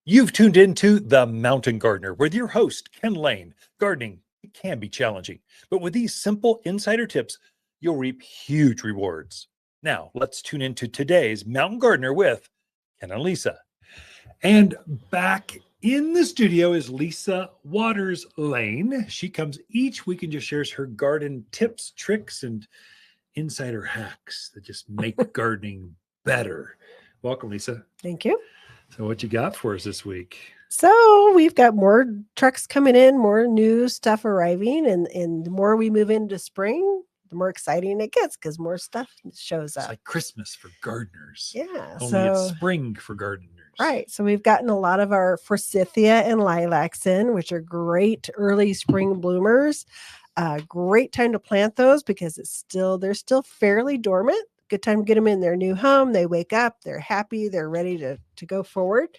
You've tuned into The Mountain Gardener with your host, Ken Lane. Gardening it can be challenging, but with these simple insider tips, you'll reap huge rewards. Now, let's tune into today's Mountain Gardener with Ken and Lisa. And back in the studio is Lisa Watters-Lain. She comes each week and just shares her garden tips, tricks, and insider hacks that just make gardening better. Welcome, Lisa. Thank you. So what you got for us this week? So we've got more trucks coming in, more new stuff arriving, and the more we move into spring, the more exciting it gets because more stuff shows up. It's like Christmas for gardeners. Yeah. Only it's spring for gardeners. Right. So we've gotten a lot of our forsythia and lilacs in, which are great early spring bloomers. Great time to plant those because they're still fairly dormant. Good time to get them in their new home. They wake up, they're happy, they're ready to go forward.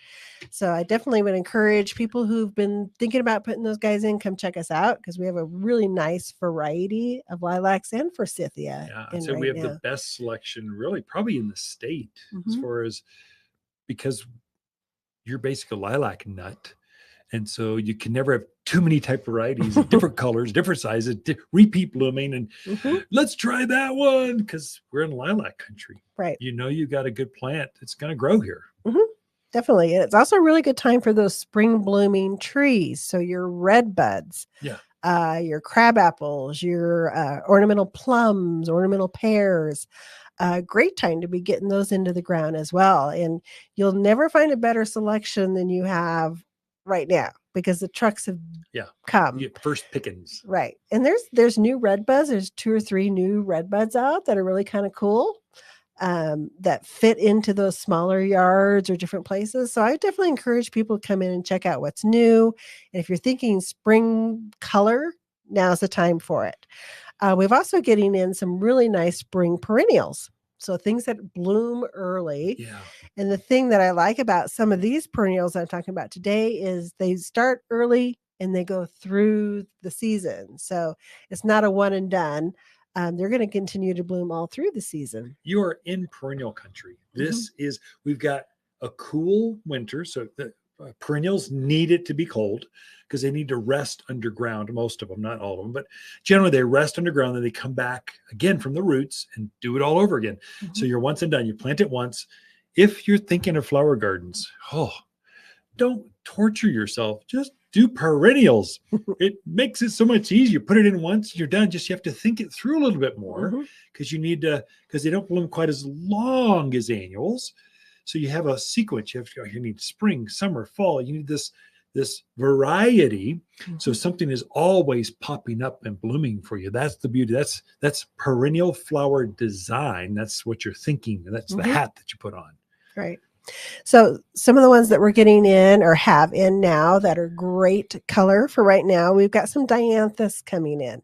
So I definitely would encourage people who've been thinking about putting those guys in, come check us out because we have a really nice variety of lilacs and forsythia. Yeah, so we have the best selection really probably in the state as far as, because you're basically a lilac nut. And so you can never have too many type varieties, different colors, different sizes, repeat blooming. And let's try that one because we're in lilac country. Right. You know, you got a good plant. It's going to grow here. Definitely. And it's also a really good time for those spring blooming trees. So your red buds, your crab apples, your ornamental plums, ornamental pears. Great time to be getting those into the ground as well. And you'll never find a better selection than you have right now because the trucks have come. First pickings. Right. And there's new red buds. There's 2 or 3 new red buds out that are really kind of cool that fit into those smaller yards or different places. So I definitely encourage people to come in and check out what's new. And if you're thinking spring color, now's the time for it. We've also getting in some really nice spring perennials. So things that bloom early. Yeah. And the thing that I like about some of these perennials I'm talking about today is they start early and they go through the season. So it's not a one and done. They're going to continue to bloom all through the season. You are in perennial country. This is, we've got a cool winter. So the perennials need it to be cold because they need to rest underground. Most of them, not all of them, but generally they rest underground. Then they come back again from the roots and do it all over again. So you're once and done. You plant it once. If you're thinking of flower gardens, don't torture yourself. Just do perennials. It makes it so much easier. Put it in once, you're done. Just you have to think it through a little bit more because you need to, because they don't bloom quite as long as annuals. So you have a sequence. You need spring, summer, fall. You need this variety. So something is always popping up and blooming for you. That's the beauty. That's perennial flower design. That's what you're thinking. That's the hat that you put on. Right. So some of the ones that we're getting in or have in now that are great color for right now, we've got some dianthus coming in.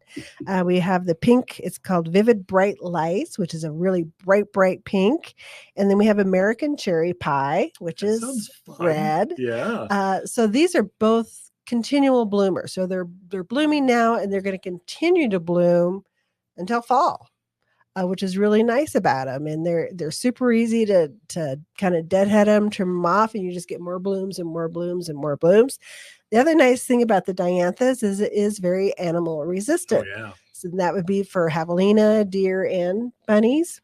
We have the pink, it's called Vivid Bright Lights, which is a really bright pink. And then we have American Cherry Pie, which is red. Yeah. So these are both continual bloomers. So they're blooming now and they're going to continue to bloom until fall. Which is really nice about them. And they're super easy to kind of deadhead them, trim them off, and you just get more blooms and more blooms and more blooms. The other nice thing about the dianthus is it is very animal resistant. Oh, yeah. So that would be for javelina, deer, and bunnies.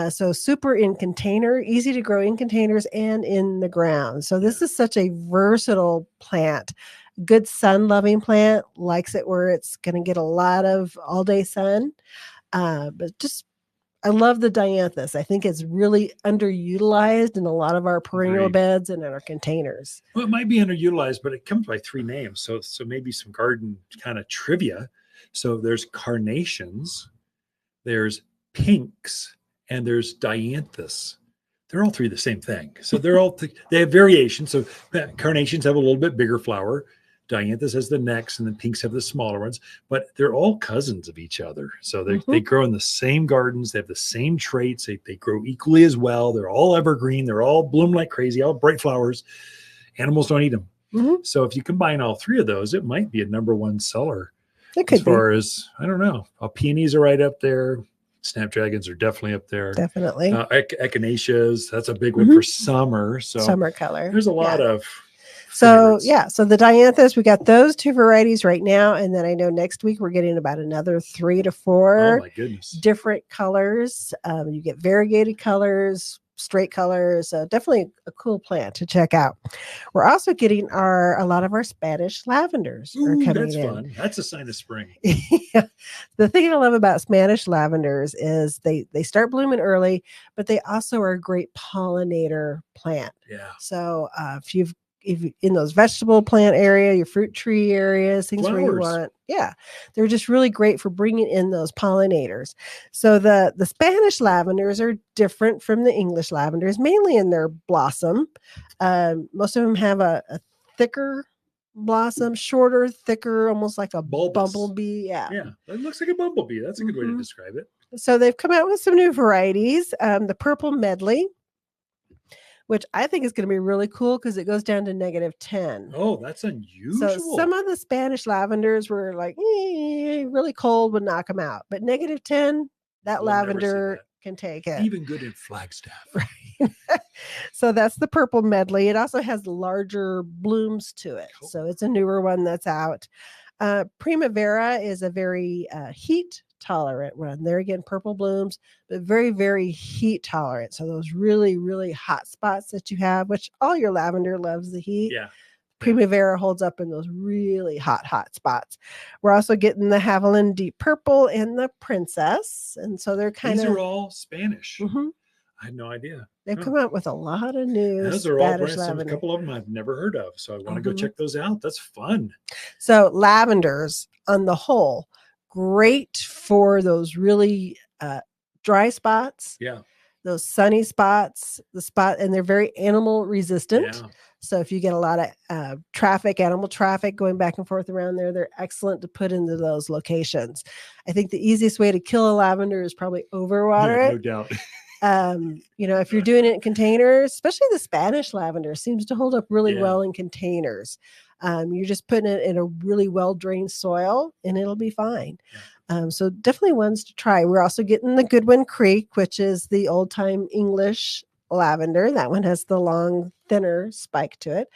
So super in container, easy to grow in containers and in the ground. So this is such a versatile plant. Good sun-loving plant, likes it where it's going to get a lot of all-day sun. But just, I love the dianthus. I think it's really underutilized in a lot of our perennial beds and in our containers. Well, it might be underutilized, but it comes by 3 names. So maybe some garden kind of trivia. So there's carnations, there's pinks, and there's dianthus. They're all 3 the same thing. So they're all, they have variations. So carnations have a little bit bigger flower. Dianthus has the necks, and then pinks have the smaller ones, but they're all cousins of each other. So they grow in the same gardens. They have the same traits. They grow equally as well. They're all evergreen. They're all bloom like crazy, all bright flowers. Animals don't eat them. So if you combine all 3 of those, it might be a #1 seller. It could as far as, I don't know, peonies are right up there. Snapdragons are definitely up there. Definitely. Echinaceas, that's a big one for summer. So summer color. There's a lot of So favorites. so the dianthus, we got those 2 varieties right now, and then I know next week we're getting about another 3 to Oh 4 my goodness. different colors. You get variegated colors, straight colors. So definitely a cool plant to check out. We're also getting a lot of our Spanish lavenders are Ooh, coming that's in. fun. That's a sign of spring. Yeah. The thing I love about Spanish lavenders is they start blooming early, but they also are a great pollinator plant. Yeah. So if you in those vegetable plant area, your fruit tree areas, things where you Flowers. want, they're just really great for bringing in those pollinators. So the Spanish lavenders are different from the English lavenders, mainly in their blossom. Most of them have a thicker blossom, shorter, thicker, almost like a Bulbous. bumblebee. Yeah. Yeah. It looks like a bumblebee. That's a good way to Mhm. describe it. So they've come out with some new varieties. The purple medley, which I think is going to be really cool because it goes down to -10. Oh, that's So unusual. some of the Spanish lavenders were like, really cold would knock them out. But -10, that We'll never see lavender that. can take it. Even good in Flagstaff. Right. So that's the purple medley. It also has larger blooms to it. Cool. So it's a newer one that's out. Primavera is a very heat tolerant one. There again, purple blooms, but very, very heat tolerant. So those really, really hot spots that you have, which all your lavender loves the heat. Yeah. Primavera holds up in those really hot spots. We're also getting the Haviland Deep Purple and the Princess. And so they're kind These of are all Spanish. Mhm. I had no idea. They've come out with a lot of new Those are all Spanish brands. A lavender. couple of them I've never heard of. So I want to go Mhm. check those out. That's fun. So lavenders on the whole, great for those really dry spots. Yeah. Those sunny spots, and they're very animal resistant. Yeah. So if you get a lot of animal traffic going back and forth around there, they're excellent to put into those locations. I think the easiest way to kill a lavender is probably overwater Yeah, it. no doubt. If you're doing it in containers, especially the Spanish lavender seems to hold up really Yeah. well in containers. You're just putting it in a really well-drained soil and it'll be fine. So definitely ones to try. We're also getting the Goodwin Creek, which is the old-time English lavender. That one has the long, thinner spike to it.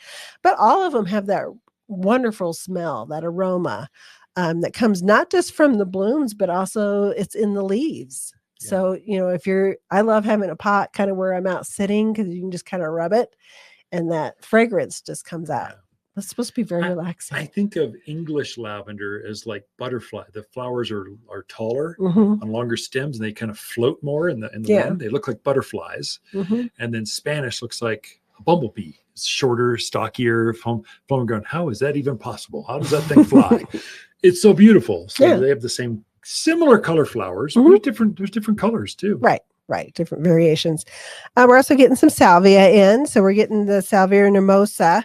But all of them have that wonderful smell, that aroma that comes not just from the blooms, but also it's in the leaves. Yeah. So, I love having a pot kind of where I'm out sitting because you can just kind of rub it and that fragrance just comes out. Yeah. That's supposed to be very relaxing. I think of English lavender as like butterfly. The flowers are taller Mhm. on longer stems and they kind of float more in the Yeah. wind. They look like butterflies. Mhm. And then Spanish looks like a bumblebee. It's shorter, stockier, flowing. Going, how is that even possible? How does that thing fly? It's so beautiful. So Yeah. they have the same similar color flowers. Mhm. But there's different colors too. Right. Different variations. We're also getting some salvia in. So we're getting the Salvia nervosa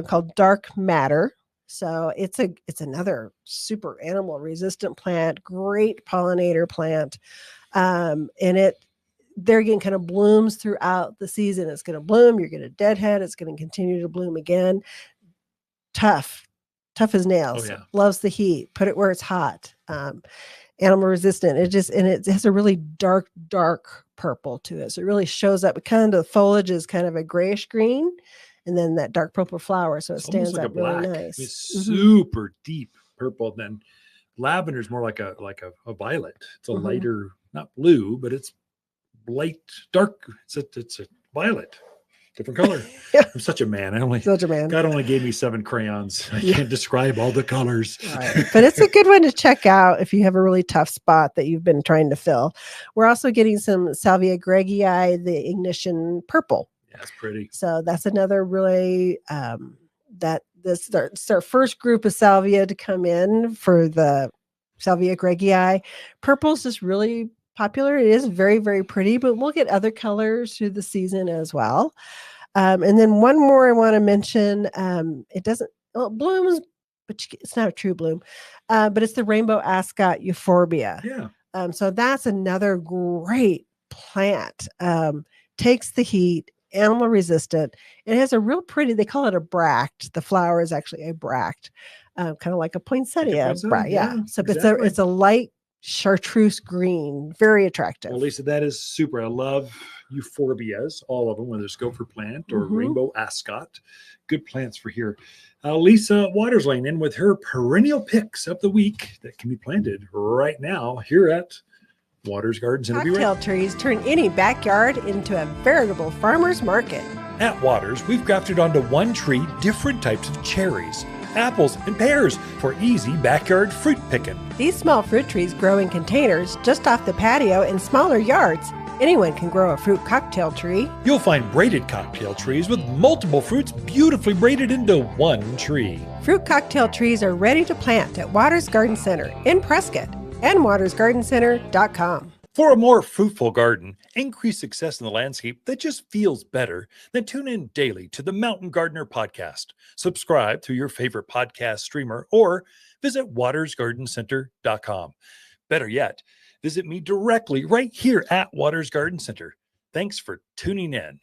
called Dark Matter. So it's another super animal resistant plant, great pollinator plant. And they're again kind of blooms throughout the season. It's going to bloom, you're going to deadhead, it's going to continue to bloom again. Tough as nails. Oh, yeah. Loves the heat. Put it where it's hot. Animal resistant. It has a really dark purple to it. So it really shows up. Kind of the foliage is kind of a grayish green, and then that dark purple flower. So it It's almost stands like out a black. really nice. It's super deep purple. Then lavender is more like a violet. It's a lighter, not blue, but it's light, dark. It's a violet. Different color. I'm such a man. God only gave me 7 crayons. I can't describe all the colors. Right. But it's a good one to check out if you have a really tough spot that you've been trying to fill. We're also getting some Salvia gregii, the ignition purple. Yeah, it's pretty. So that's another really it's our first group of salvia to come in for the Salvia gregii. Purple's just really popular. It is very, very pretty, but we'll get other colors through the season as well. And then one more I want to mention. It blooms, but it's not a true bloom. But it's the rainbow ascot euphorbia. Yeah. So that's another great plant. Takes the heat, animal resistant. It has a real pretty, they call it a bract. The flower is actually a bract, kind of like a poinsettia. Like a poinsettia, Yeah. So exactly. it's a light chartreuse green. Very attractive. Well, Lisa, that is super. I love euphorbias, all of them, whether it's gopher plant or rainbow ascot. Good plants for here. Lisa Watters-Lain in with her perennial picks of the week that can be planted right now here at Watters Garden Center. Cocktail trees turn any backyard into a veritable farmer's market. At Watters, we've grafted onto one tree different types of cherries, apples, and pears for easy backyard fruit picking. These small fruit trees grow in containers just off the patio in smaller yards. Anyone can grow a fruit cocktail tree. You'll find braided cocktail trees with multiple fruits beautifully braided into one tree. Fruit cocktail trees are ready to plant at Watters Garden Center in Prescott and wattersgardencenter.com. For a more fruitful garden, increase success in the landscape that just feels better, then tune in daily to the Mountain Gardener podcast. Subscribe through your favorite podcast streamer or visit wattersgardencenter.com. Better yet, visit me directly right here at Watters Garden Center. Thanks for tuning in.